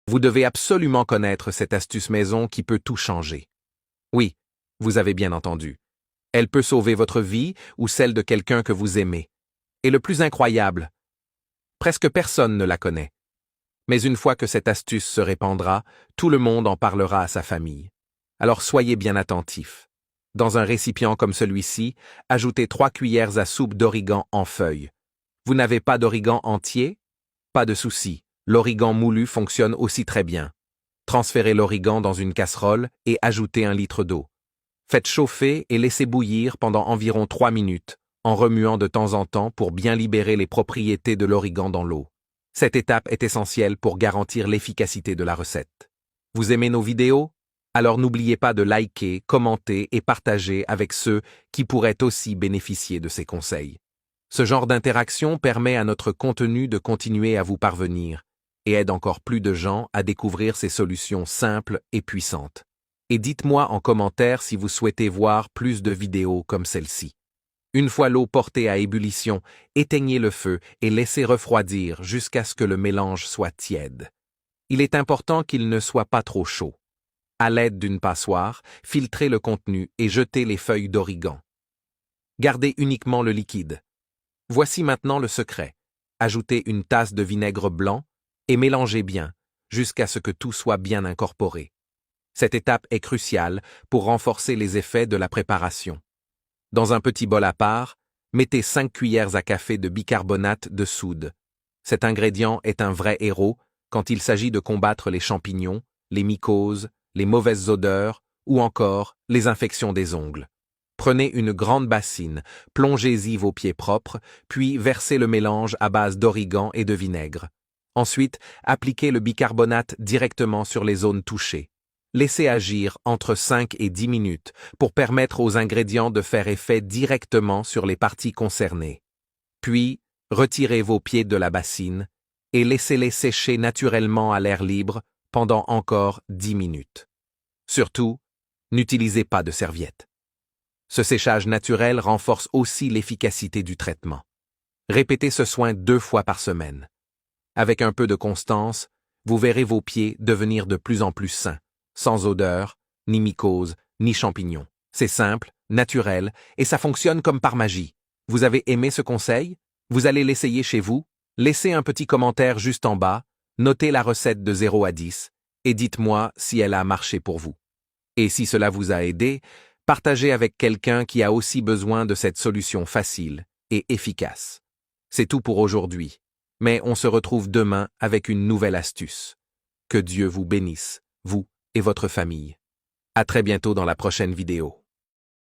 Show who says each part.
Speaker 1: Vous devez absolument connaître cette astuce maison qui peut tout changer. Oui, vous avez bien entendu. Elle peut sauver votre vie ou celle de quelqu'un que vous aimez. Et le plus incroyable, presque personne ne la connaît. Mais une fois que cette astuce se répandra, tout le monde en parlera à sa famille. Alors soyez bien attentifs. Dans un récipient comme celui-ci, ajoutez 3 cuillères à soupe d'origan en feuilles. Vous n'avez pas d'origan entier? Pas de souci, l'origan moulu fonctionne aussi très bien. Transférez l'origan dans une casserole et ajoutez 1 litre d'eau. Faites chauffer et laissez bouillir pendant environ 3 minutes, en remuant de temps en temps pour bien libérer les propriétés de l'origan dans l'eau. Cette étape est essentielle pour garantir l'efficacité de la recette. Vous aimez nos vidéos? Alors n'oubliez pas de liker, commenter et partager avec ceux qui pourraient aussi bénéficier de ces conseils. Ce genre d'interaction permet à notre contenu de continuer à vous parvenir et aide encore plus de gens à découvrir ces solutions simples et puissantes. Et dites-moi en commentaire si vous souhaitez voir plus de vidéos comme celle-ci. Une fois l'eau portée à ébullition, éteignez le feu et laissez refroidir jusqu'à ce que le mélange soit tiède. Il est important qu'il ne soit pas trop chaud. À l'aide d'une passoire, filtrez le contenu et jetez les feuilles d'origan. Gardez uniquement le liquide. Voici maintenant le secret. Ajoutez une tasse de vinaigre blanc et mélangez bien, jusqu'à ce que tout soit bien incorporé. Cette étape est cruciale pour renforcer les effets de la préparation. Dans un petit bol à part, mettez 5 cuillères à café de bicarbonate de soude. Cet ingrédient est un vrai héros quand il s'agit de combattre les champignons, les mycoses, les mauvaises odeurs ou encore les infections des ongles. Prenez une grande bassine, plongez-y vos pieds propres, puis versez le mélange à base d'origan et de vinaigre. Ensuite, appliquez le bicarbonate directement sur les zones touchées. Laissez agir entre 5 et 10 minutes pour permettre aux ingrédients de faire effet directement sur les parties concernées. Puis, retirez vos pieds de la bassine et laissez-les sécher naturellement à l'air libre pendant encore 10 minutes. Surtout, n'utilisez pas de serviette. Ce séchage naturel renforce aussi l'efficacité du traitement. Répétez ce soin 2 fois par semaine. Avec un peu de constance, vous verrez vos pieds devenir de plus en plus sains, sans odeur, ni mycoses, ni champignons. C'est simple, naturel, et ça fonctionne comme par magie. Vous avez aimé ce conseil? Vous allez l'essayer chez vous? Laissez un petit commentaire juste en bas, notez la recette de 0 à 10, et dites-moi si elle a marché pour vous. Et si cela vous a aidé, partagez avec quelqu'un qui a aussi besoin de cette solution facile et efficace. C'est tout pour aujourd'hui, mais on se retrouve demain avec une nouvelle astuce. Que Dieu vous bénisse, vous et votre famille. À très bientôt dans la prochaine vidéo.